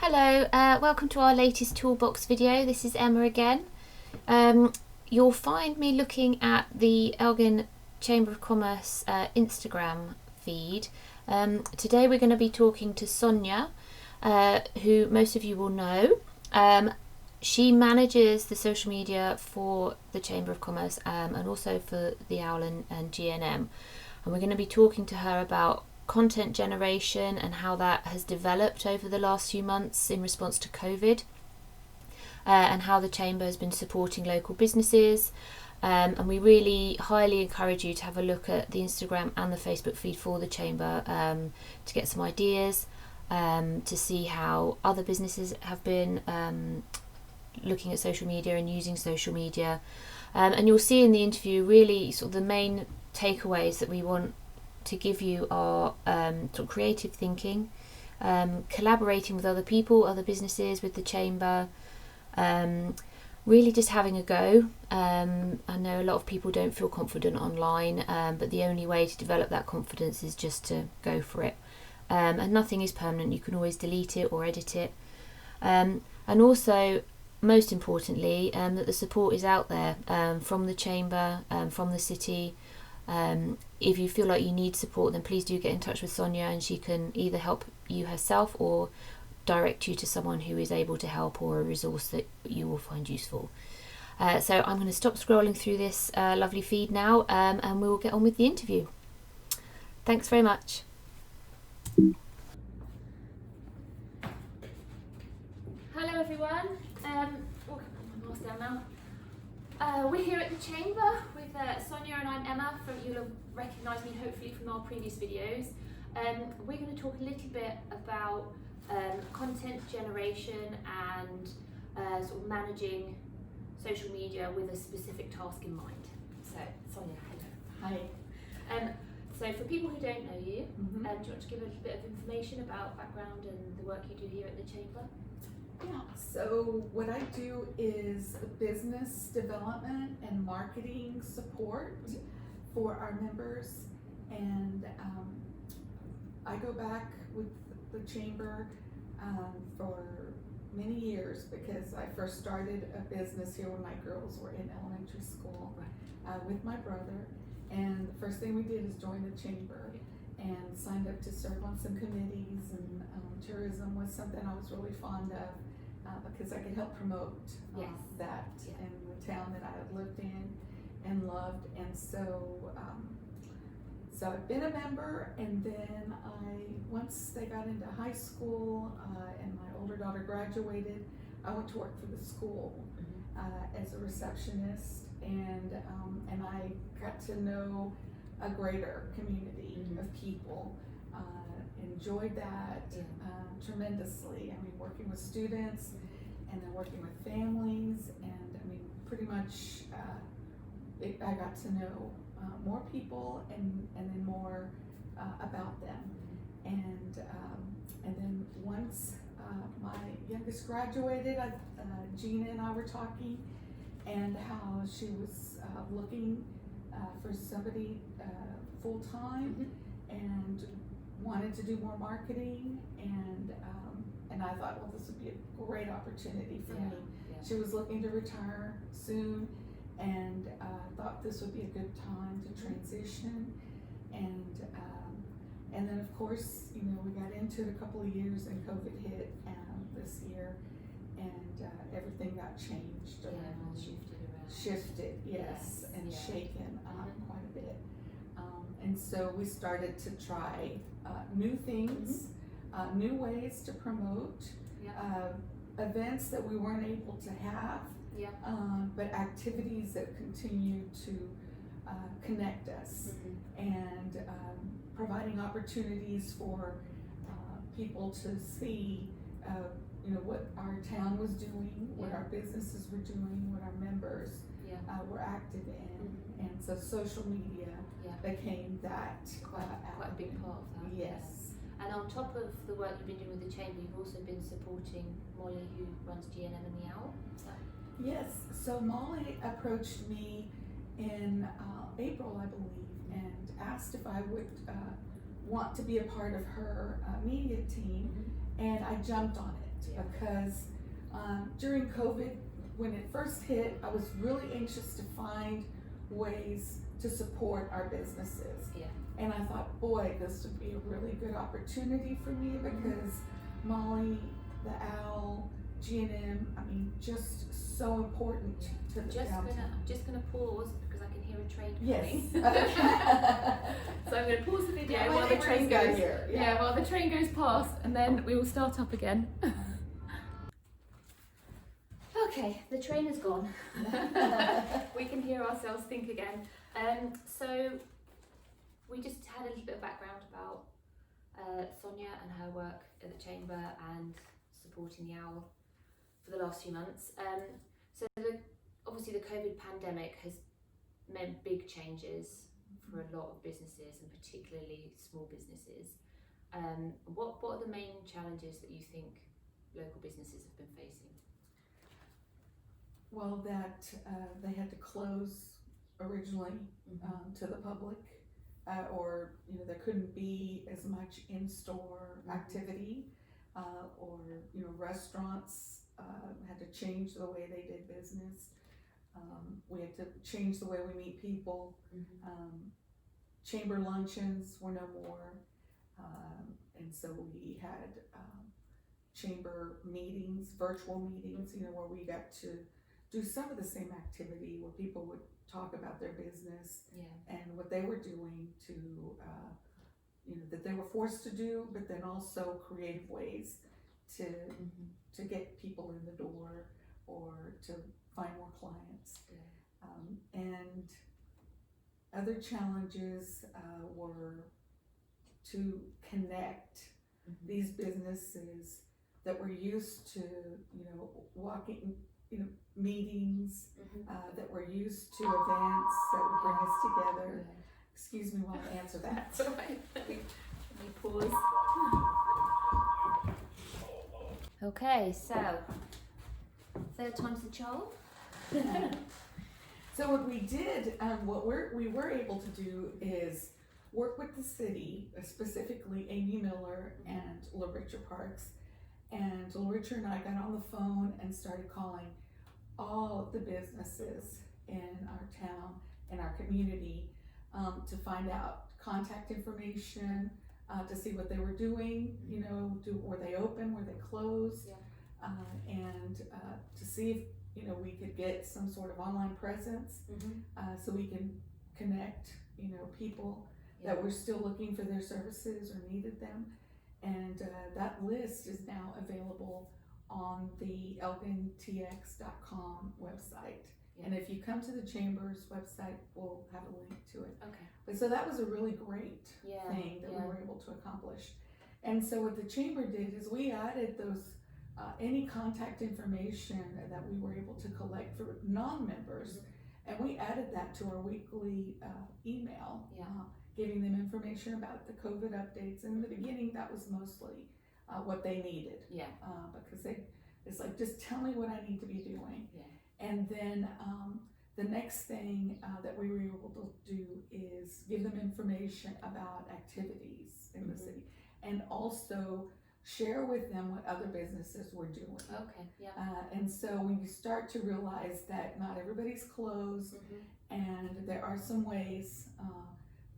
Hello, welcome to our latest toolbox video. This is Emma again. You'll find me looking at the Elgin Chamber of Commerce Instagram feed. Today we're going to be talking to Sonia, who most of you will know. She manages the social media for the Chamber of Commerce and also for the OWL and GNM. And we're going to be talking to her about content generation and how that has developed over the last few months in response to COVID, and how the Chamber has been supporting local businesses. And we really highly encourage you to have a look at the Instagram and the Facebook feed for the Chamber to get some ideas, to see how other businesses have been looking at social media and using social media. And you'll see in the interview really sort of the main takeaways that we want to give you are sort of creative thinking, collaborating with other people, other businesses, with the Chamber, really just having a go. I know a lot of people don't feel confident online, but the only way to develop that confidence is just to go for it. And nothing is permanent, you can always delete it or edit it. And also, most importantly, that the support is out there from the Chamber, from the city. If you feel like you need support, then please do get in touch with Sonia, and she can either help you herself or direct you to someone who is able to help, or a resource that you will find useful. So I'm going to stop scrolling through this lovely feed now, and we will get on with the interview. Thanks very much. Hello everyone. Oh, my mask down now. We're here at the Chamber with Sonia, and I'm Emma. You'll have recognised me hopefully from our previous videos. We're going to talk a little bit about content generation and sort of managing social media with a specific task in mind. So, Sonia, hello. Hi. So for people who don't know you, Mm-hmm. do you want to give a little bit of information about background and the work you do here at the Chamber? Yeah, so what I do is business development and marketing support for our members, and I go back with the Chamber for many years, because I first started a business here when my girls were in elementary school with my brother, and the first thing we did is join the Chamber and signed up to serve on some committees, and tourism was something I was really fond of because I could help promote that in the town that I had lived in and loved. And so I've been a member, and then once they got into high school and my older daughter graduated, I went to work for the school as a receptionist, and I got to know a greater community of people. Enjoyed that tremendously. I mean, working with students and then working with families, and I mean, pretty much I got to know more people and then more about them. And then once my youngest graduated, Gina and I were talking, and how she was looking for somebody full-time and wanted to do more marketing, and I thought, well, this would be a great opportunity for me. She was looking to retire soon, and thought this would be a good time to transition. And then of course, you know, we got into it a couple of years, and COVID hit this year, and everything got changed around. Shifted, yes, and shaken quite a bit. And so we started to try new things, new ways to promote events that we weren't able to have, but activities that continue to connect us, and providing opportunities for people to see you know, what our town was doing, what our businesses were doing, what our members were active in. And so social media became that quite a big part of that. Yes. And on top of the work you've been doing with the Chamber, you've also been supporting Molly, who runs GNM and the OWL. Yes, so Molly approached me in April, I believe, and asked if I would want to be a part of her media team, and I jumped on it. Yeah. because during COVID, when it first hit, I was really anxious to find ways to support our businesses. Yeah. And I thought, boy, this would be a really good opportunity for me because Molly, the Owl, G&M, I mean, just so important to the downtown. I'm just gonna pause because I can hear a train Yes. coming. So I'm gonna pause the video Yeah, while the train goes. here. Yeah, while the train goes past, and then we will start up again. Okay, the train has gone. We can hear ourselves think again. So we just had a little bit of background about Sonia and her work at the Chamber and supporting the Owl for the last few months. Obviously the COVID pandemic has meant big changes for a lot of businesses and particularly small businesses. What are the main challenges that you think local businesses have been facing? Well, that they had to close originally to the public, or there couldn't be as much in-store activity, or restaurants had to change the way they did business. We had to change the way we meet people. Chamber luncheons were no more, and so we had chamber meetings, virtual meetings, where we got to do some of the same activity where people would talk about their business and what they were doing to, that they were forced to do, but then also creative ways to get people in the door or to find more clients. And other challenges were to connect these businesses that were used to, walking, meetings, that were used to events that would bring us together. Excuse me while I answer that. That's all right. Let me pause. Okay, so third time's the charm. So what we did, we were able to do is work with the city, specifically Amy Miller and LaRicha Parks. And LaRicha and I got on the phone and started calling all of the businesses in our town, in our community, to find out contact information, to see what they were doing, were they open, were they closed, and to see if we could get some sort of online presence, so we can connect, people that were still looking for their services or needed them. And that list is now available on the elgintx.com website. And if you come to the Chamber's website, we'll have a link to it. Okay. But so that was a really great thing that we were able to accomplish. And so what the Chamber did is we added those any contact information that we were able to collect for non-members, and we added that to our weekly email, giving them information about the COVID updates. And in the beginning, that was mostly what they needed, because it's like, just tell me what I need to be doing. And then the next thing that we were able to do is give them information about activities in the city, and also share with them what other businesses were doing. And so when you start to realize that not everybody's closed, and there are some ways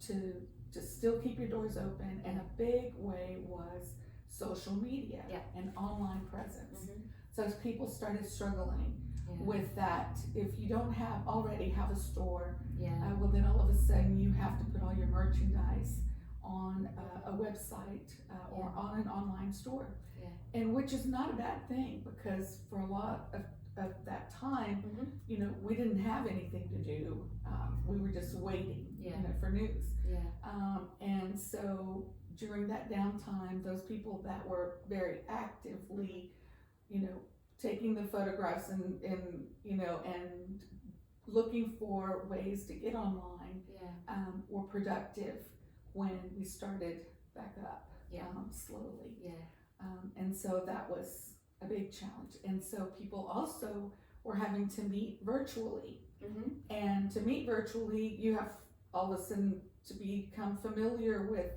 to still keep your doors open, and a big way was social media and online presence. So as people started struggling with that, if you don't already have a store, well then all of a sudden you have to put all your merchandise on a website or on an online store, and which is not a bad thing, because for a lot of that time, we didn't have anything to do. We were just waiting, for news. And so during that downtime, those people that were very actively, taking the photographs and looking for ways to get online, were productive when we started back up slowly. And so that was a big challenge. And so people also were having to meet virtually. And to meet virtually, you have all of a sudden to become familiar with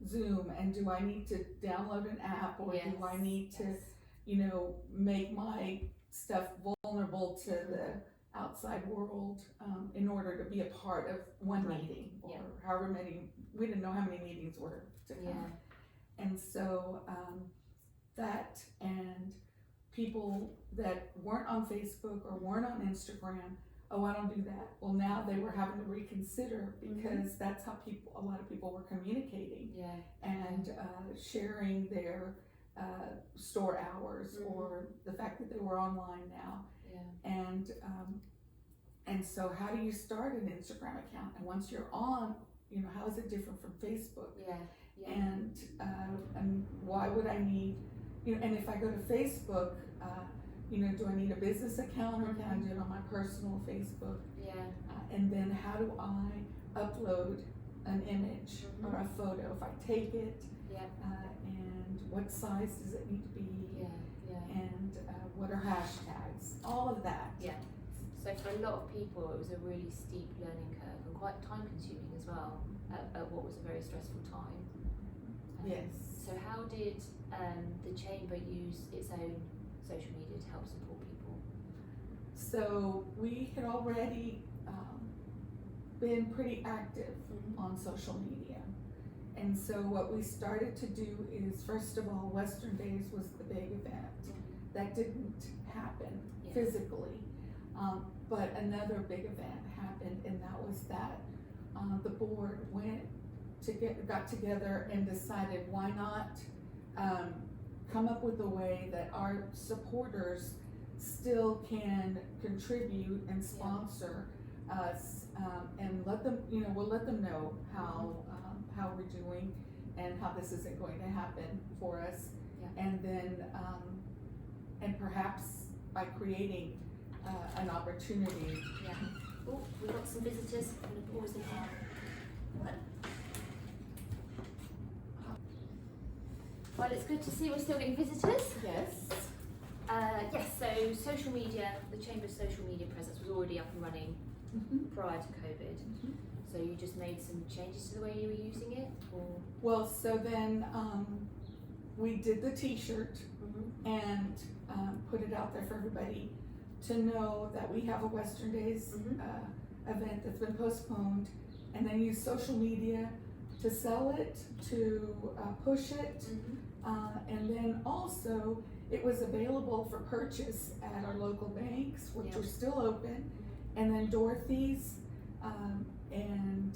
Zoom, and do I need to download an app, or do I need to make my stuff vulnerable to the outside world, in order to be a part of one meeting, or Yeah. however many, we didn't know how many meetings were to come. Yeah. And so, that, and people that weren't on Facebook or weren't on Instagram, oh, I don't do that. Well, now they were having to reconsider, because that's how a lot of people were communicating Yeah. and sharing their store hours, or the fact that they were online now. Yeah. And so how do you start an Instagram account? And once you're on, how is it different from Facebook? Yeah. Yeah. And why would I need, and if I go to Facebook, do I need a business account, or can I do it on my personal Facebook? Yeah. And then how do I upload an image or a photo if I take it? Yeah. And what size does it need to be? Yeah. Yeah. And what are hashtags? All of that. Yeah. So for a lot of people, it was a really steep learning curve, and quite time consuming as well, at what was a very stressful time. Yes. So how did the Chamber use its own social media to help support people? So we had already been pretty active on social media. And so what we started to do is, first of all, Western Days was the big event. That didn't happen physically. But another big event happened, and that was that the board got together and decided, why not come up with a way that our supporters still can contribute and sponsor us, and let them, we'll let them know how we're doing and how this isn't going to happen for us. Yeah. And then, and perhaps by creating an opportunity. Yeah. Oh, we've got some visitors. I'm going to pause it now. Well, it's good to see we're still getting visitors. Yes. Yes, so social media, the Chamber's social media presence was already up and running prior to COVID. So you just made some changes to the way you were using it? Or? Well, so then we did the t-shirt and put it out there for everybody to know that we have a Western Days event that's been postponed, and then use social media to sell it, to push it, and then also it was available for purchase at our local banks, which are still open, and then Dorothy's, and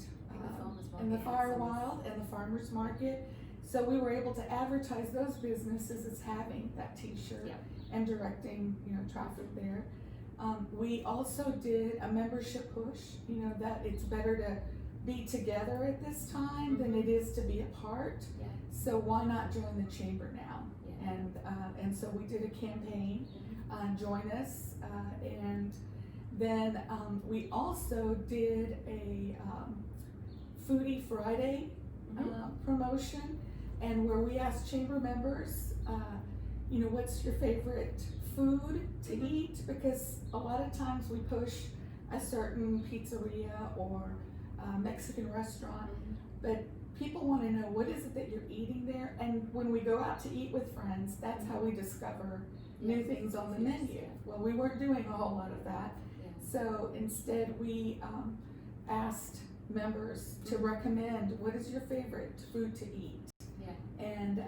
the Firewild and the Farmers Market. So we were able to advertise those businesses as having that t-shirt and directing, traffic there. We also did a membership push, that it's better to be together at this time than it is to be apart. Yeah. So why not join the Chamber now? Yeah. And so we did a campaign, join us, and then we also did a Foodie Friday promotion, and where we asked Chamber members, what's your favorite food to eat? Because a lot of times we push a certain pizzeria or Mexican restaurant, but people want to know, what is it that you're eating there? And when we go out to eat with friends, that's how we discover new things on the menu. Well, we weren't doing a whole lot of that. So instead we asked members to recommend, what is your favorite food to eat? And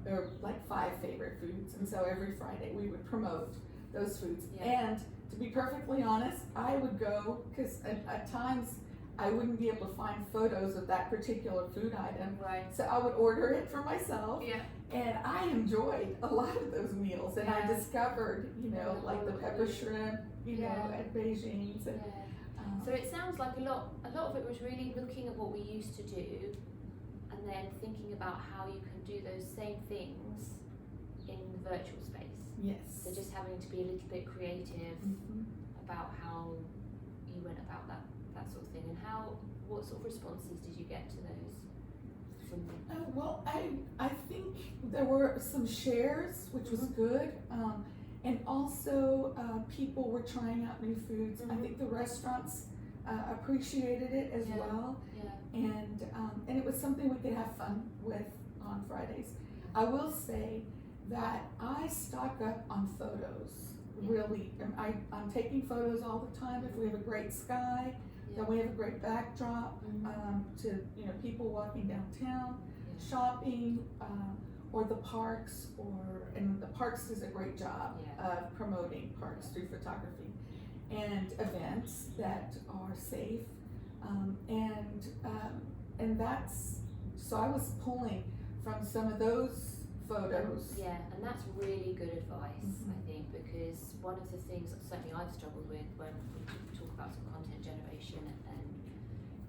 there were like 5 favorite foods, and so every Friday we would promote those foods. And to be perfectly honest, I would go, because at times I wouldn't be able to find photos of that particular food item. Right. So I would order it for myself. Yeah. And I enjoyed a lot of those meals, and I discovered, like the pepper shrimp, at Beijing's. And, so it sounds like a lot of it was really looking at what we used to do, and then thinking about how you can do those same things in the virtual space. Yes. So just having to be a little bit creative about how you went about that sort of thing, and what sort of responses did you get to those? Well, I think there were some shares, which was good, and also people were trying out new foods. I think the restaurants appreciated it as well, and it was something we could have fun with on Fridays. I will say that I stock up on photos. Really, I'm taking photos all the time. If we have a great sky, then we have a great backdrop to people walking downtown, shopping, or the parks, and the parks does a great job of promoting parks through photography, and events that are safe, and that's, so I was pulling from some of those photos. Yeah, and that's really good advice, I think, because one of the things that certainly I've struggled with when we talk about some content generation and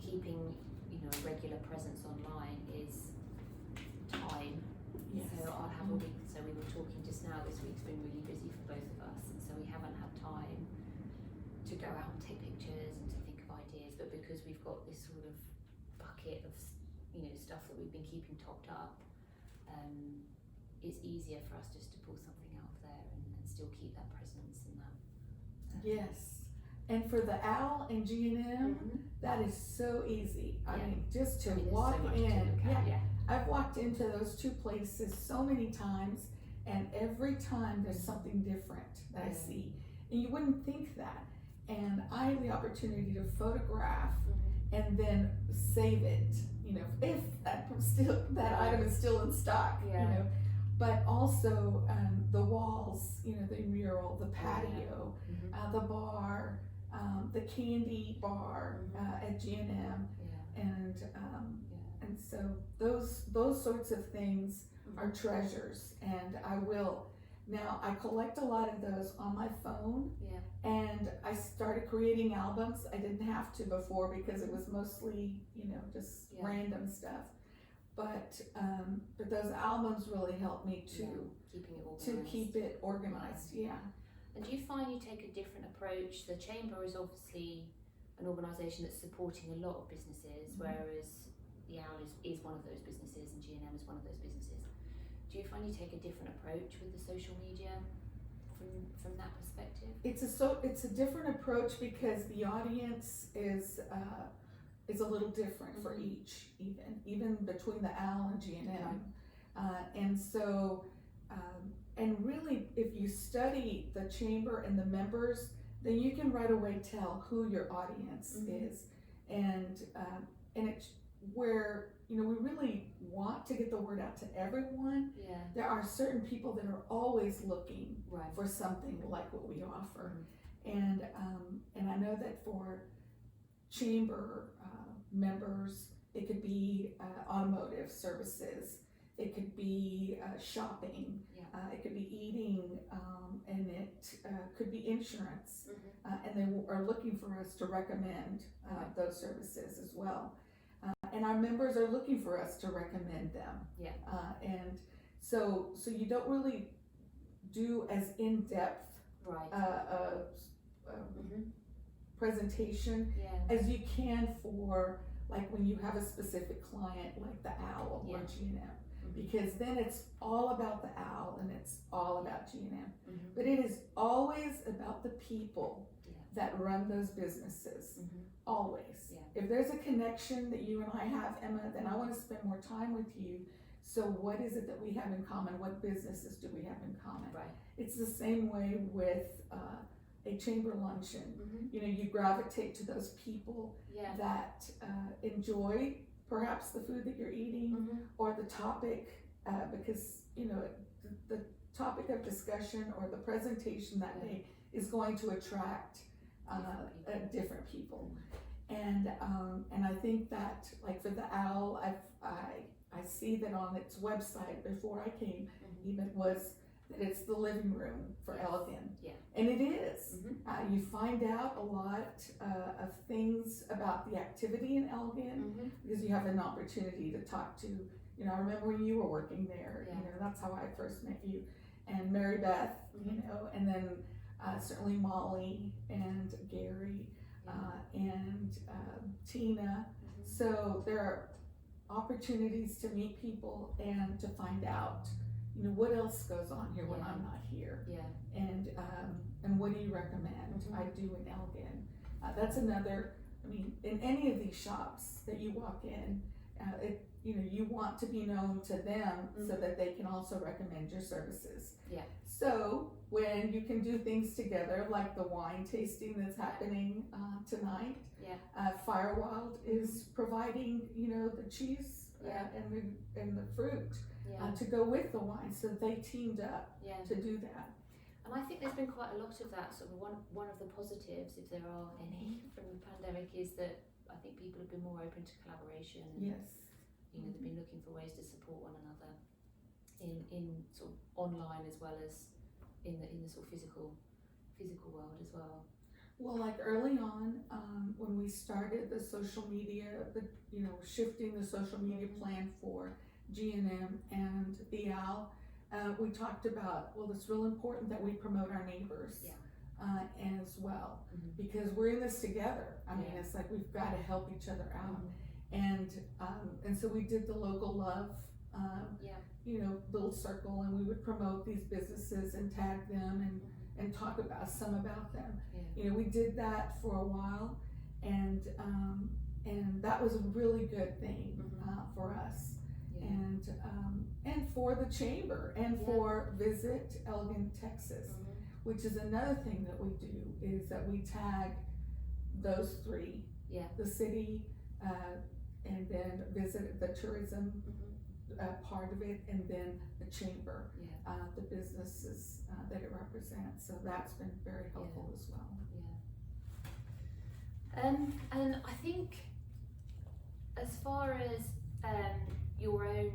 keeping, a regular presence online is time. Yes. So I'll have a week, so we were talking just now, this week's been really busy for both of us, and so we haven't had time to go out and take pictures and to think of ideas, but because we've got this sort of bucket of, stuff that we've been keeping topped up, it's easier for us just to pull something out of there and still keep that presence and that. Yes, and for the OWL and G&M, that is so easy. I mean, just to walk so much in. to look at, I've walked into those two places so many times, and every time there's something different that I see, and you wouldn't think that. And I have the opportunity to photograph and then save it. If that item is still in stock. But also the walls, the mural, the patio, the bar, the candy bar at G&M, and so those sorts of things are treasures, and I collect a lot of those on my phone, and I started creating albums. I didn't have to before because it was mostly, just random stuff. But those albums really help me to keep it organized. And do you find you take a different approach? The Chamber is obviously an organisation that's supporting a lot of businesses, whereas the OWL is one of those businesses, and G&M is one of those businesses. Do you find you take a different approach with the social media from that perspective? It's a different approach because the audience is a little different for each, even between the OWL and G&M. And so, and really, if you study the Chamber and the members, then you can right away tell who your audience is. And it's where, we really want to get the word out to everyone. There are certain people that are always looking for something like what we offer. And I know that for Chamber members, it could be automotive services, it could be shopping, it could be eating, and it could be insurance, and they are looking for us to recommend those services as well. And our members are looking for us to recommend them. And so you don't really do as in-depth presentation as you can for, like, when you have a specific client like the OWL or G&M, because then it's all about the OWL and it's all about G&M. But it is always about the people that run those businesses. Always. If there's a connection that you and I have, Emma, then I want to spend more time with you. So what is it that we have in common? What businesses do we have in common? It's the same way with a Chamber luncheon. You gravitate to those people that enjoy perhaps the food that you're eating or the topic, because the topic of discussion or the presentation that day is going to attract different people. And I think that, like, for the OWL, I see that on its website before I came, even was that it's the living room for Elgin. And it is. You find out a lot of things about the activity in Elgin because you have an opportunity to talk to, I remember when you were working there, that's how I first met you, and Mary Beth, and then certainly Molly and Gary and Tina. So there are opportunities to meet people and to find out, what else goes on here when I'm not here, and what do you recommend I do in Elgin. That's another, in any of these shops that you walk in, you want to be known to them so Mhm. that they can also recommend your services. Yeah. So when you can do things together, like the wine tasting that's happening tonight, Yeah. Firewild is providing, the cheese Yeah. and the fruit Yeah. to go with the wine. So they teamed up Yeah. to do that. And I think there's been quite a lot of that. Sort of one of the positives, if there are any, from the pandemic is that I think people have been more open to collaboration. And, Yes. they've been looking for ways to support one another in sort of online as well as in the sort of physical world as well. Well, like early on, when we started the social media, shifting the social media plan for G&M and the OWL, we talked about, well, it's real important that we promote our neighbors as well, Mhm. because we're in this together. I mean, Yeah. it's like we've got to help each other out. Mhm. And so we did the local love, little circle, and we would promote these businesses and tag them and talk about about them. Yeah. We did that for a while, and that was a really good thing Mhm. for us, Yeah. and for the chamber, and Yeah. for Visit Elgin, Texas, Mhm. which is another thing that we do, is that we tag those three, Yeah. the city, and then Visit the tourism Mhm. part of it, and then the chamber, Yeah. the businesses that it represents. So that's been very helpful as well. And I think as far as your own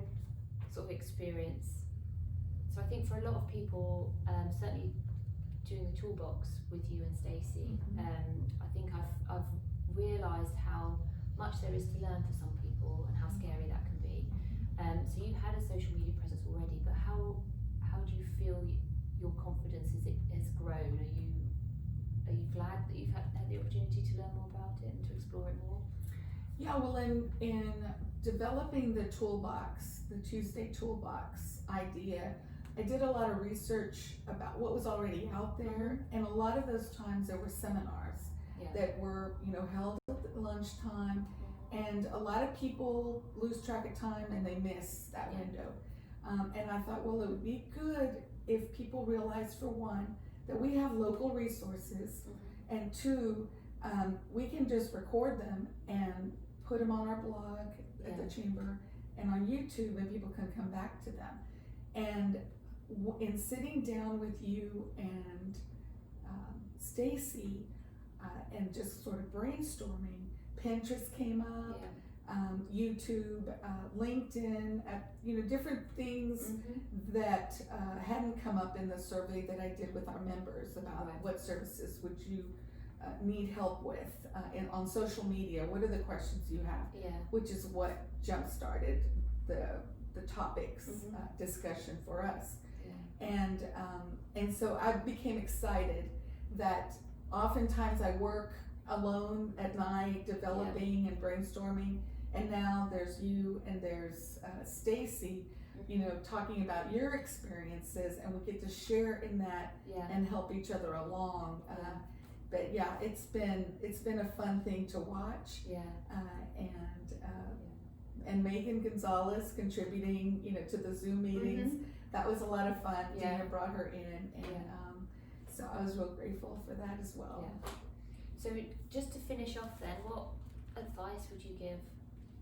sort of experience, so I think for a lot of people, certainly doing the toolbox with you and Stacey, I think I've realised how much there is to learn for some people and how scary that can be. So you had a social media presence already, but how do you feel your confidence has grown? Are you glad that you've had the opportunity to learn more about it and to explore it more? Yeah, well, in developing the toolbox, the Tuesday toolbox idea, I did a lot of research about what was already out there, and a lot of those times there were seminars that were, held at lunchtime, and a lot of people lose track of time and they miss that window. And I thought, well, it would be good if people realized, for one, that we have local resources, and two, we can just record them and put them on our blog at the chamber and on YouTube, and people can come back to them. And in sitting down with you and Stacey and just sort of brainstorming, Pinterest came up, YouTube, LinkedIn, different things that hadn't come up in the survey that I did with our members about what services would you need help with on social media. What are the questions you have? Which is what jump started the topics discussion for us. And so I became excited that oftentimes I work alone at night developing and brainstorming, and now there's you and there's Stacey, talking about your experiences, and we get to share in that and help each other along. But yeah, it's been a fun thing to watch. And Megan Gonzalez contributing, to the Zoom meetings. That was a lot of fun. Dina brought her in, and so I was real grateful for that as well. So just to finish off then, what advice would you give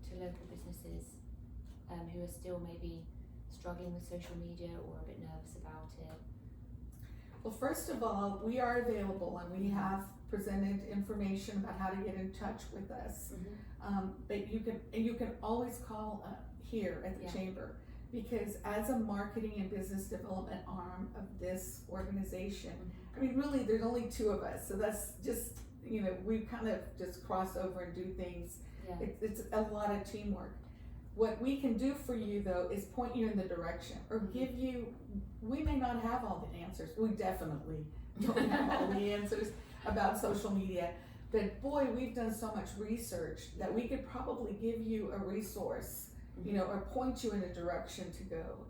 to local businesses who are still maybe struggling with social media or a bit nervous about it? Well, first of all, we are available, and we have presented information about how to get in touch with us. But you can always call here at the chamber, because as a marketing and business development arm of this organization, I mean, really, there's only two of us, so that's just, we kind of just cross over and do things. It's a lot of teamwork. What we can do for you, though, is point you in the direction, or give you, we may not have all the answers. We definitely don't have all the answers about social media, but boy, we've done so much research that we could probably give you a resource, or point you in a direction to go.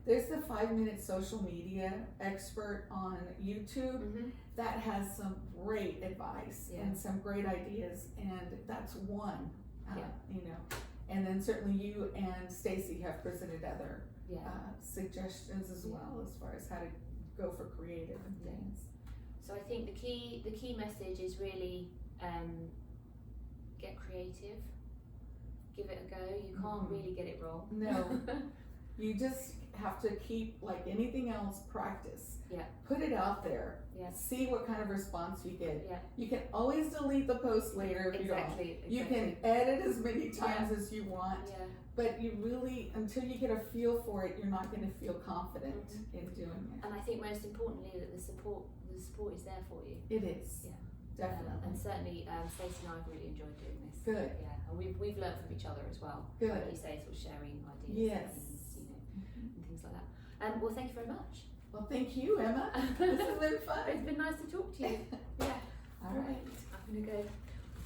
There's the 5-minute social media expert on YouTube that has some great advice and some great ideas, and that's one, And then certainly you and Stacy have presented other Yeah. suggestions as well as far as how to go for creative and Yeah. things. So I think the key message is really get creative, give it a go. You can't really get it wrong. No. You just have to keep, like anything else, practice. Yeah. Put it out there. Yeah. See what kind of response you get. Yeah. You can always delete the post later if you don't. Exactly. You can edit as many times Yeah. as you want, Yeah. but you really, until you get a feel for it, you're not going to feel confident in doing it. And I think most importantly that the support is there for you. It is. Yeah. Definitely. And certainly Stacey and I have really enjoyed doing this. Good. Yeah. And we've learned from each other as well. Good. Like you say, sort of sharing ideas. Yes. And things like that. Well, thank you very much. Well, thank you, Emma. This has been fun. It's been nice to talk to you. Yeah. All right. I'm gonna go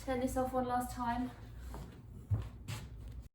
turn this off one last time.